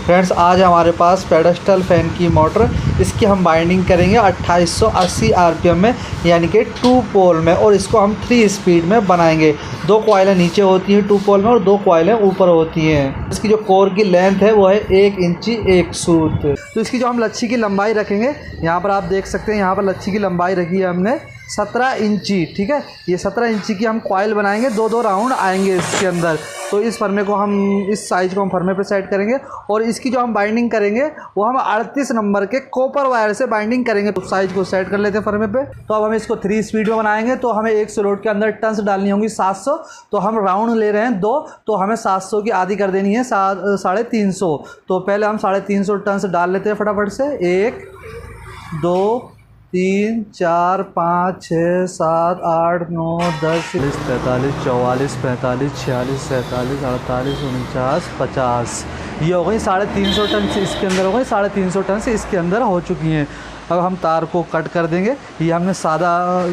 Friends आज हमारे पास pedestal fan की मोटर, इसकी हम बाइंडिंग करेंगे 2880 आरपीएम में, यानी कि 2 पोल में, और इसको हम 3 स्पीड में बनाएंगे। 2 कॉइलें नीचे होती हैं 2 पोल में और 2 कॉइलें ऊपर होती हैं। इसकी जो कोर की लेंथ है वो है 1 इंची 1 सूत। तो इसकी जो हम लच्छी की लंबाई रखेंगे, यहाँ पर आप देख सकते हैं, यहाँ पर लच्छी की लंबाई रखी है हमने 17 इंची। ठीक है, ये 17 इंची की हम कॉइल बनाएंगे, 2-2 राउंड आएंगे इसके अंदर। तो इस फर्मे को हम, इस साइज़ को हम फर्मे पे सेट करेंगे और इसकी जो हम बाइंडिंग करेंगे वो हम 38 नंबर के कॉपर वायर से बाइंडिंग करेंगे। तो साइज़ को सेट कर लेते हैं फर्मे पे। तो अब हम इसको 3 स्पीड में बनाएंगे। तो हमें एक स्लॉट के अंदर टन्स डालनी होंगी 700। तो हम राउंड ले रहे हैं 2, तो हमें 700 की आधी कर देनी है 350। तो पहले हम 350 टन्स डाल लेते हैं फटाफट से। 1 2 3 4 5 6 7 8 9 10 43 44 45 46 47 48 49 50। ये हो गई 350 टन से इसके अंदर हो गई 350 टन से इसके अंदर हो चुकी हैं। अब हम तार को कट कर देंगे। ये हमने सादा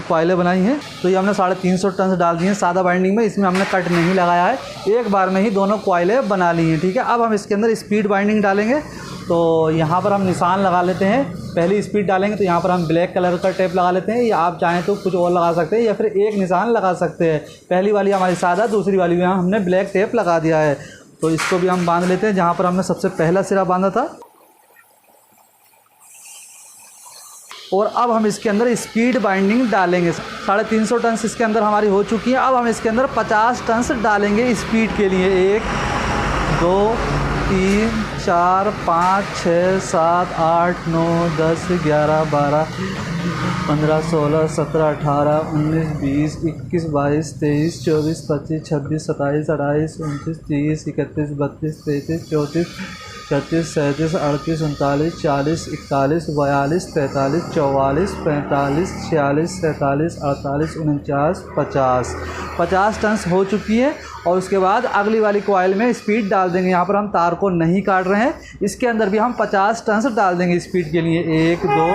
कॉइलें बनाई हैं, तो ये हमने 350 टन से डाल दी हैं सादा बाइंडिंग में। इसमें हमने कट नहीं लगाया है, एक बार में ही दोनों कॉइलें बना ली हैं। ठीक है, अब हम इसके अंदर स्पीड बाइंडिंग डालेंगे। तो यहाँ पर हम निशान लगा लेते हैं। पहली स्पीड डालेंगे तो यहाँ पर हम ब्लैक कलर का टेप लगा लेते हैं, या आप चाहें तो कुछ और लगा सकते हैं, या फिर एक निशान लगा सकते हैं। पहली वाली हमारी सादा, दूसरी वाली में हमने ब्लैक टेप लगा दिया है। तो इसको भी हम बांध लेते हैं जहाँ पर हमने सबसे पहला सिरा बांधा था। और अब हम इसके अंदर स्पीड बाइंडिंग डालेंगे। 350 टन्स इसके अंदर हमारी हो चुकी है। अब हम इसके अंदर 50 टन्स डालेंगे स्पीड के लिए। 1 2 3 4 5 6 7 8 9 10 11 12 15 16 17 18 19 20 21 22 23 24 25 26 27 28 29 30 31 32 33 34 36 37 38 39 40 41 42 43 44 45 46 47 48 49 50। 50 टन्स हो चुकी है। और उसके बाद अगली वाली कॉइल में स्पीड डाल देंगे। यहाँ पर हम तार को नहीं काट रहे हैं, इसके अंदर भी हम 50 टन्स डाल देंगे स्पीड के लिए। 1 2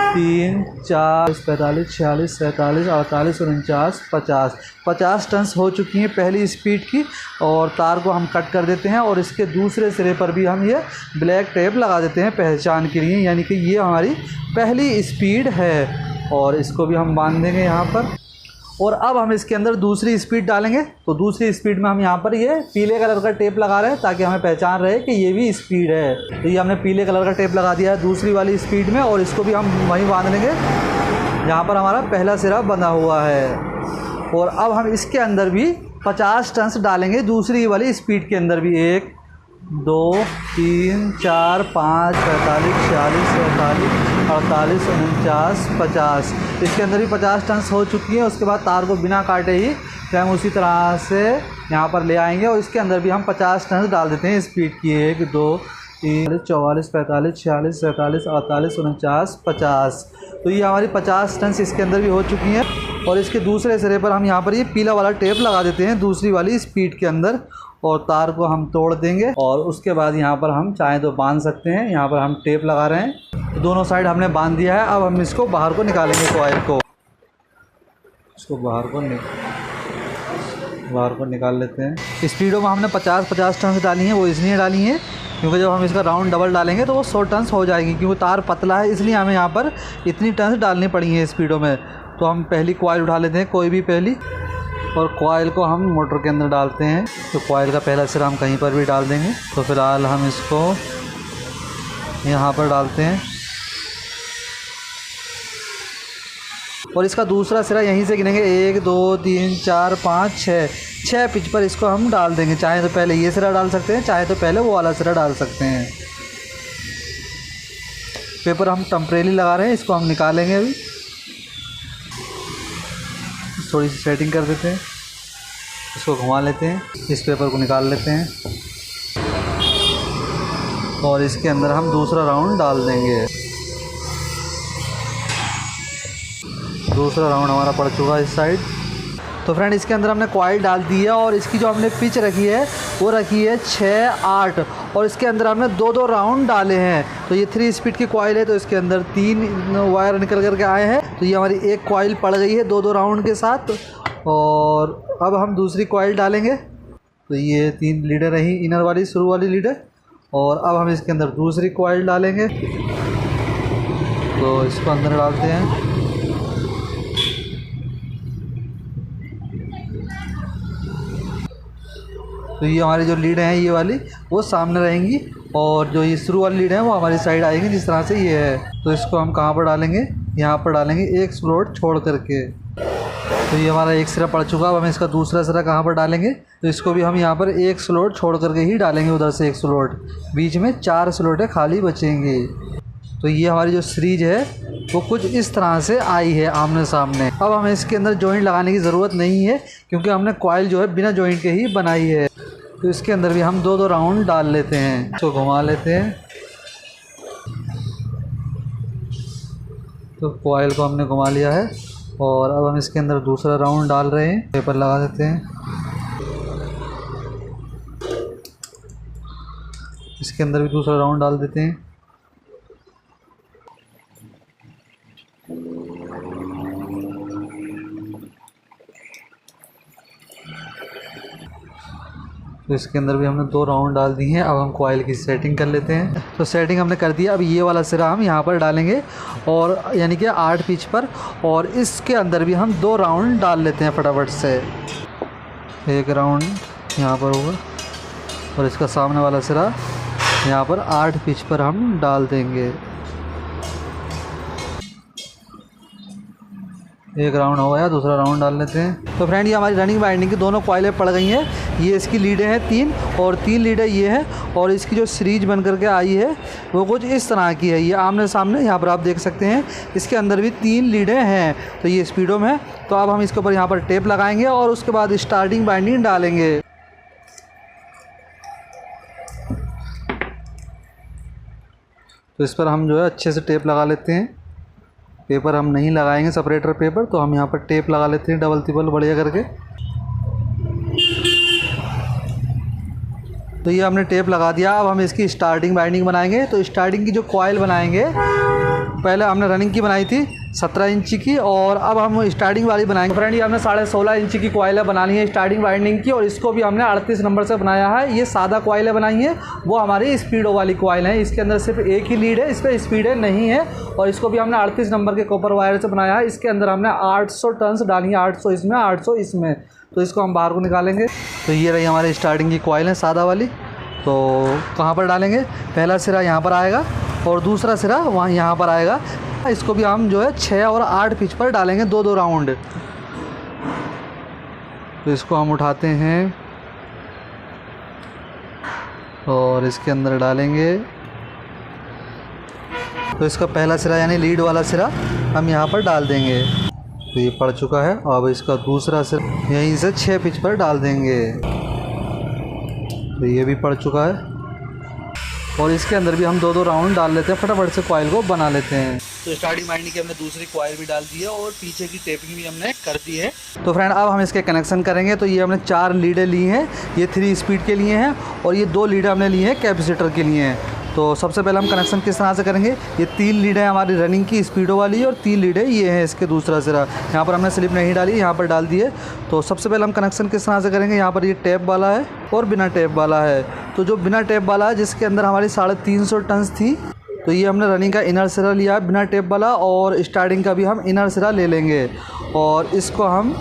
3 4 45 46 47 48 49 50। 50 टन्स हो चुकी हैं पहली स्पीड की। और तार को हम कट कर देते हैं और इसके दूसरे सिरे पर भी हम ये ब्लैक टेप लगा देते हैं पहचान के लिए, यानी कि ये हमारी पहली स्पीड है। और इसको भी हम बांध देंगे यहाँ पर। और अब हम इसके अंदर दूसरी स्पीड डालेंगे। तो दूसरी स्पीड में हम यहाँ पर ये पीले कलर का टेप लगा रहे हैं, ताकि हमें पहचान रहे कि ये भी स्पीड है। तो ये हमने पीले कलर का टेप लगा दिया है दूसरी वाली स्पीड में, और इसको भी हम वहीं बांध लेंगे जहाँ पर हमारा पहला सिरा बंधा हुआ है। और अब हम इसके अंदर भी 50 टन्स डालेंगे दूसरी वाली स्पीड के अंदर भी। 1 2 3 4 5 45 46 47 48 49 50। इसके अंदर भी 50 टन्स हो चुकी है। उसके बाद तार को बिना काटे ही हम उसी तरह से यहाँ पर ले आएंगे और इसके अंदर भी हम 50 टन्स डाल देते हैं स्पीड की। 1 2 3 44 45 46 47 48 49 50। तो ये हमारी 50 टन्स इसके अंदर भी हो चुकी हैं। और इसके दूसरे सिरे पर हम यहाँ पर ये पीला वाला टेप लगा देते हैं दूसरी वाली स्पीड के अंदर, और तार को हम तोड़ देंगे। और उसके बाद यहाँ पर हम चाहें तो बांध सकते हैं। यहाँ पर हम टेप लगा रहे हैं, तो दोनों साइड हमने बांध दिया है। अब हम इसको बाहर को निकालेंगे कॉइल को। इसको बाहर को निकाल लेते हैं। स्पीडों में हमने 50 टन्स डाली हैं, वो इसलिए डाली हैं क्योंकि जब हम इसका राउंड डबल डालेंगे तो वो 100 टन्स हो जाएगी, क्योंकि तार पतला है, इसलिए हमें यहाँ पर इतनी टन्स डालनी पड़ी हैं स्पीडों में। तो हम पहली कॉइल उठा लेते हैं, कोई भी पहली, और कॉइल को हम मोटर के अंदर डालते हैं। तो कॉइल का पहला सिरा हम कहीं पर भी डाल देंगे। तो फिलहाल हम इसको यहाँ पर डालते हैं, और इसका दूसरा सिरा यहीं से गिनेंगे। 1 2 3 4 5 6 पिच पर इसको हम डाल देंगे। चाहे तो पहले ये सिरा डाल सकते हैं, चाहे तो पहले वो वाला सिरा डाल सकते हैं। पेपर हम टेम्परेरी लगा रहे हैं, इसको हम निकालेंगे। अभी थोड़ी सी सेटिंग कर देते हैं, इसको घुमा लेते हैं, इस पेपर को निकाल लेते हैं, और इसके अंदर हम दूसरा राउंड डाल देंगे। दूसरा राउंड हमारा पड़ चुका है इस साइड। तो फ्रेंड इसके अंदर हमने कॉइल डाल दी है, और इसकी जो हमने पिच रखी है वो रखी है 6 8, और इसके अंदर हमने 2-2 राउंड डाले हैं। तो ये 3 स्पीड की कॉइल है, तो इसके अंदर 3 वायर निकल करके आए हैं। तो ये हमारी एक कॉइल पड़ गई है 2-2 राउंड के साथ। और अब हम दूसरी कॉइल डालेंगे। तो ये 3 लीडर रही, इनर वाली शुरू वाली लीडर, और अब हम इसके अंदर दूसरी कॉइल डालेंगे, तो इसको अंदर डालते हैं। तो ये हमारी जो लीड हैं ये वाली वो सामने रहेंगी और जो ये शुरू वाली लीड है वो हमारी साइड आएगी, जिस तरह से ये है। तो इसको हम कहाँ पर डालेंगे, यहाँ पर डालेंगे एक स्लॉट छोड़ करके। तो ये हमारा एक सिरा पड़ चुका। अब हम इसका दूसरा सिरा कहाँ पर डालेंगे, तो इसको भी हम यहाँ पर एक स्लॉट छोड़ करके ही डालेंगे, उधर से एक स्लॉट, बीच में 4 स्लॉटें खाली बचेंगी। तो ये हमारी जो सीरीज है वो कुछ इस तरह से आई है आमने सामने। अब हमें इसके अंदर जॉइंट लगाने की ज़रूरत नहीं है क्योंकि हमने कॉइल जो है बिना जॉइंट के ही बनाई है। तो इसके अंदर भी हम 2-2 राउंड डाल लेते हैं, इसको घुमा लेते हैं। तो कॉइल को हमने घुमा लिया है और अब हम इसके अंदर दूसरा राउंड डाल रहे हैं। पेपर लगा देते हैं, इसके अंदर भी दूसरा राउंड डाल देते हैं। तो इसके अंदर भी हमने 2 राउंड डाल दिए हैं। अब हम कॉइल की सेटिंग कर लेते हैं। तो सेटिंग हमने कर दिया। अब ये वाला सिरा हम यहाँ पर डालेंगे और यानी कि 8 पिच पर, और इसके अंदर भी हम 2 राउंड डाल लेते हैं फटाफट से। एक राउंड यहाँ पर होगा और इसका सामने वाला सिरा यहाँ पर 8 पिच पर हम डाल देंगे। एक राउंड हो गया, दूसरा राउंड डाल लेते हैं। तो फ्रेंड ये हमारी रनिंग बाइंडिंग की दोनों कॉइलें पड़ गई हैं। ये इसकी लीडें हैं 3 और 3 लीडें ये हैं, और इसकी जो सीरीज बन करके आई है वो कुछ इस तरह की है। ये आमने सामने यहाँ पर आप देख सकते हैं, इसके अंदर भी 3 लीडें हैं। तो ये स्पीडो में है। तो अब हम इसके ऊपर यहाँ पर टेप लगाएंगे और उसके बाद स्टार्टिंग बाइंडिंग डालेंगे। तो इस पर हम जो है अच्छे से टेप लगा लेते हैं। पेपर हम नहीं लगाएंगे, सेपरेटर पेपर, तो हम यहाँ पर टेप लगा लेते हैं डबल तिबल बढ़िया करके। तो ये हमने टेप लगा दिया। अब हम इसकी स्टार्टिंग बाइंडिंग बनाएंगे। तो स्टार्टिंग की जो कॉइल बनाएंगे, पहले हमने रनिंग की बनाई थी 17 इंची की, और अब हम स्टार्टिंग वाली बनाएंगे। फ्रेंड ये हमने 16.5 इंची की कॉइलें बनानी है स्टार्टिंग बाइंडिंग की, और इसको भी हमने 38 नंबर से बनाया है। ये सादा कॉइलें बनाई हैं, वो हमारी स्पीडो वाली कॉइल है। इसके अंदर सिर्फ एक ही लीड है, इस पर स्पीडें नहीं है, और इसको भी हमने 38 नंबर के कॉपर वायर से बनाया है। इसके अंदर हमने 800 टर्न्स डाली है, 800 इसमें 800 इसमें। तो इसको हम बाहर को निकालेंगे। तो ये रही हमारी स्टार्टिंग की कॉइल है सादा वाली। तो कहाँ पर डालेंगे, पहला सिरा यहाँ पर आएगा और दूसरा सिरा वहाँ यहाँ पर आएगा। इसको भी हम जो है 6 और 8 पिच पर डालेंगे, 2-2 राउंड। तो इसको हम उठाते हैं और इसके अंदर डालेंगे। तो इसका पहला सिरा यानी लीड वाला सिरा हम यहाँ पर डाल देंगे। तो ये पड़ चुका है। अब इसका दूसरा सिरा यहीं से 6 पिच पर डाल देंगे। तो ये भी पड़ चुका है, और इसके अंदर भी हम 2-2 राउंड डाल लेते हैं, फटाफट से कॉइल को बना लेते हैं। तो स्टार्टिंग बाइंडिंग की हमने दूसरी कॉइल भी डाल दी है और पीछे की टेपिंग भी हमने कर दी है। तो फ्रेंड अब हम इसके कनेक्शन करेंगे। तो ये हमने 4 लीडें ली हैं, ये 3 स्पीड के लिए हैं, और ये 2 लीडें हमने ली हैं कैपेसिटर के लिए हैं। तो सबसे पहले हम कनेक्शन किस तरह से करेंगे, ये 3 लीडें हमारी रनिंग की स्पीडो वाली, और 3 लीडें ये हैं इसके दूसरा सिरा। यहाँ पर हमने स्लिप नहीं डाली, यहाँ पर डाल दिए। तो सबसे पहले हम कनेक्शन किस तरह से करेंगे, यहाँ पर ये टैप वाला है और बिना टैप वाला है। तो जो बिना टैप वाला है, जिसके अंदर हमारी 350 टन्स थी, तो ये हमने रनिंग का इनर सिरा लिया है बिना टेप वाला, और स्टार्टिंग का भी हम इनर सिरा ले लेंगे, और इसको हम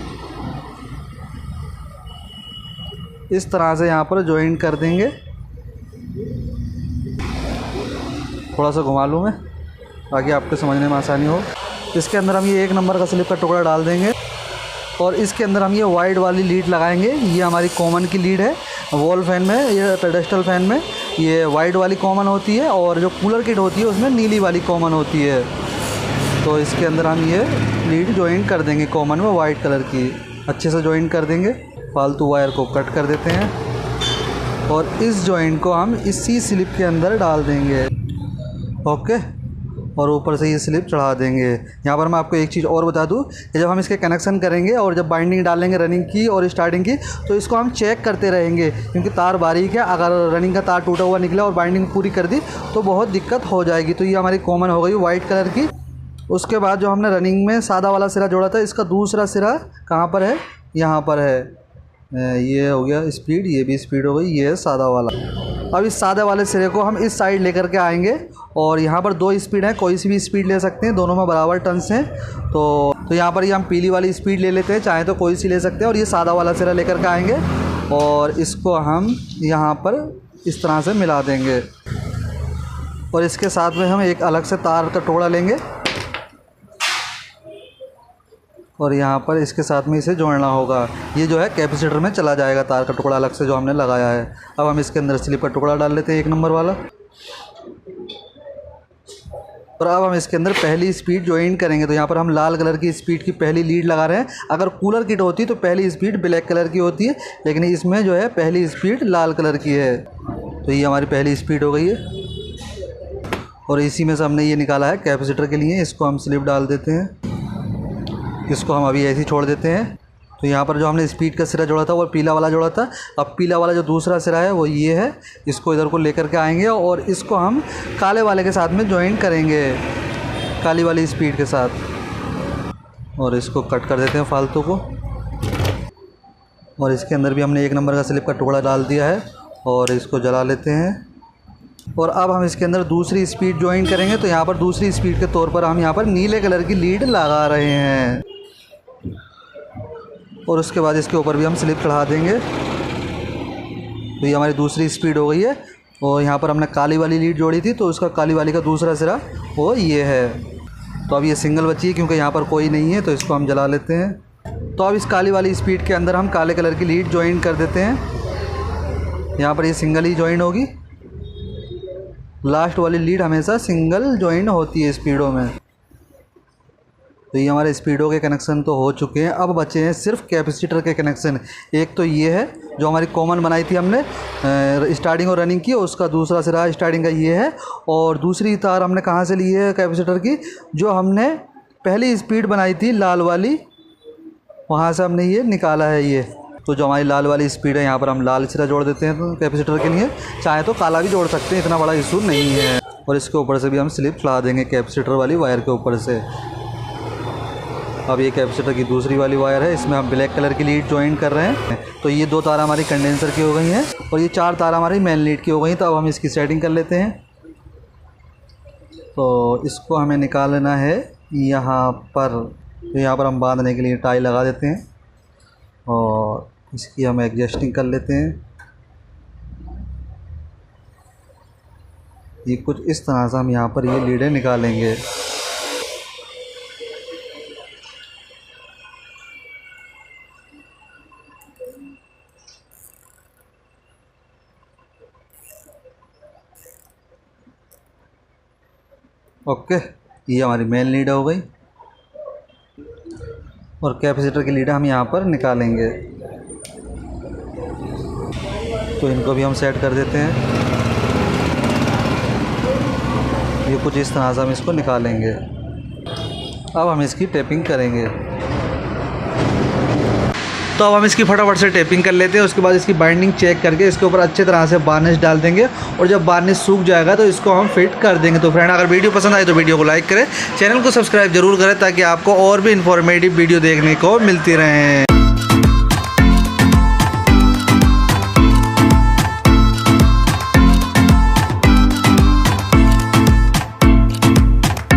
इस तरह से यहाँ पर जॉइंट कर देंगे। थोड़ा सा घुमा लूँ मैं ताकि आपको समझने में आसानी हो। इसके अंदर हम ये 1 नंबर का स्लिप का टुकड़ा डाल देंगे, और इसके अंदर हम ये वाइड वाली लीड लगाएंगे। ये हमारी कॉमन की लीड है, वॉल फैन में, ये पेडेस्टल फैन में ये वाइट वाली कॉमन होती है, और जो कूलर किट होती है उसमें नीली वाली कॉमन होती है। तो इसके अंदर हम ये लीड जॉइंट कर देंगे कॉमन में वाइट कलर की, अच्छे से जॉइंट कर देंगे। फालतू वायर को कट कर देते हैं, और इस जॉइंट को हम इसी स्लिप के अंदर डाल देंगे। ओके, और ऊपर से ये स्लिप चढ़ा देंगे। यहाँ पर मैं आपको एक चीज़ और बता दूँ कि जब हम इसके कनेक्शन करेंगे और जब बाइंडिंग डालेंगे रनिंग की और स्टार्टिंग की, तो इसको हम चेक करते रहेंगे, क्योंकि तार बारीक है। अगर रनिंग का तार टूटा हुआ निकला और बाइंडिंग पूरी कर दी तो बहुत दिक्कत हो जाएगी। तो ये हमारी कॉमन हो गई वाइट कलर की। उसके बाद जो हमने रनिंग में सादा वाला सिरा जोड़ा था, इसका दूसरा सिरा कहाँ पर है, यहाँ पर है। ये हो गया स्पीड, ये भी स्पीड हो गई, ये है सादा वाला। अब इस सादे वाले सिरे को हम इस साइड लेकर के आएंगे और यहाँ पर 2 स्पीड है, कोई सी भी स्पीड ले सकते हैं, दोनों में बराबर टर्न्स हैं। तो यहाँ पर ये हम पीली वाली स्पीड ले लेते हैं, चाहे तो कोई सी ले सकते हैं। और ये सादा वाला सिरा लेकर के आएंगे और इसको हम यहाँ पर इस तरह से मिला देंगे और इसके साथ में हम एक अलग से तार का टुकड़ा लेंगे और यहाँ पर इसके साथ में इसे जोड़ना होगा। ये जो है कैपेसिटर में चला जाएगा, तार का टुकड़ा अलग से जो हमने लगाया है। अब हम इसके अंदर स्लिप का टुकड़ा डाल लेते हैं 1 नंबर वाला और अब हम इसके अंदर पहली स्पीड ज्वाइन करेंगे। तो यहाँ पर हम लाल कलर की स्पीड की पहली लीड लगा रहे हैं। अगर कूलर किट होती तो पहली स्पीड ब्लैक कलर की होती है, लेकिन इसमें जो है पहली स्पीड लाल कलर की है। तो ये हमारी पहली स्पीड हो गई है और इसी में से हमने ये निकाला है कैपेसिटर के लिए। इसको हम स्लिप डाल देते हैं, इसको हम अभी ऐसे ही छोड़ देते हैं। तो यहाँ पर जो हमने स्पीड का सिरा जोड़ा था वो पीला वाला जोड़ा था। अब पीला वाला जो दूसरा सिरा है वो ये है, इसको इधर को लेकर के आएंगे और इसको हम काले वाले के साथ में ज्वाइन करेंगे, काली वाली स्पीड के साथ। और इसको कट कर देते हैं फालतू को। और इसके अंदर भी हमने 1 नंबर का स्लिप का टुकड़ा डाल दिया है और इसको जला लेते हैं। और अब हम इसके अंदर दूसरी स्पीड ज्वाइन करेंगे। तो यहाँ पर दूसरी स्पीड के तौर पर हम यहाँ पर नीले कलर की लीड लगा रहे हैं और उसके बाद इसके ऊपर भी हम स्लिप चढ़ा देंगे। तो ये हमारी दूसरी स्पीड हो गई है और यहाँ पर हमने काली वाली लीड जोड़ी थी, तो उसका काली वाली का दूसरा सिरा वो ये है। तो अब ये सिंगल बची है क्योंकि यहाँ पर कोई नहीं है, तो इसको हम जला लेते हैं। तो अब इस काली वाली स्पीड के अंदर हम काले कलर की लीड ज्वाइन कर देते हैं। यहाँ पर ये सिंगल ही ज्वाइन होगी, लास्ट वाली लीड हमेशा सिंगल ज्वाइन होती है स्पीडों में। तो ये हमारे स्पीडों के कनेक्शन तो हो चुके हैं। अब बचे हैं सिर्फ कैपेसिटर के कनेक्शन। एक तो ये है जो हमारी कॉमन बनाई थी हमने स्टार्टिंग और रनिंग की, उसका दूसरा सिरा स्टार्टिंग का ये है। और दूसरी तार हमने कहाँ से ली है कैपेसिटर की, जो हमने पहली स्पीड बनाई थी लाल वाली, वहाँ से हमने ये निकाला है ये। तो जो हमारी लाल वाली स्पीड है, यहाँ पर हम लाल सिरा जोड़ देते हैं तो कैपेसिटर के लिए, चाहे तो काला भी जोड़ सकते हैं, इतना बड़ा इशू नहीं है। और इसके ऊपर से भी हम स्लिप चढ़ा देंगे कैपेसिटर वाली वायर के ऊपर से। अब ये कैपेसिटर की दूसरी वाली वायर है, इसमें हम ब्लैक कलर की लीड ज्वाइन कर रहे हैं। तो ये 2 तार हमारी कंडेंसर की हो गई हैं और ये 4 तार हमारी मेन लीड की हो गई। तो अब हम इसकी सेटिंग कर लेते हैं। तो इसको हमें निकालना है यहाँ पर। तो यहाँ पर हम बांधने के लिए टाई लगा देते हैं और इसकी हम एडजस्टिंग कर लेते हैं। ये कुछ इस तरह से हम यहाँ पर ये लीडें निकालेंगे। ओके, ये हमारी मेन लीड हो गई और कैपेसिटर की लीड हम यहाँ पर निकालेंगे। तो इनको भी हम सेट कर देते हैं। ये कुछ इस तरह से हम इसको निकालेंगे। अब हम इसकी टेपिंग करेंगे। तो अब हम इसकी फटाफट से टेपिंग कर लेते हैं। उसके बाद इसकी बाइंडिंग चेक करके इसके ऊपर अच्छे तरह से वार्निश डाल देंगे और जब वार्निश सूख जाएगा तो इसको हम फिट कर देंगे। तो फ्रेंड, अगर वीडियो पसंद आए तो वीडियो को लाइक करें, चैनल को सब्सक्राइब जरूर करें ताकि आपको और भी इन्फॉर्मेटिव वीडियो देखने को मिलती रहें।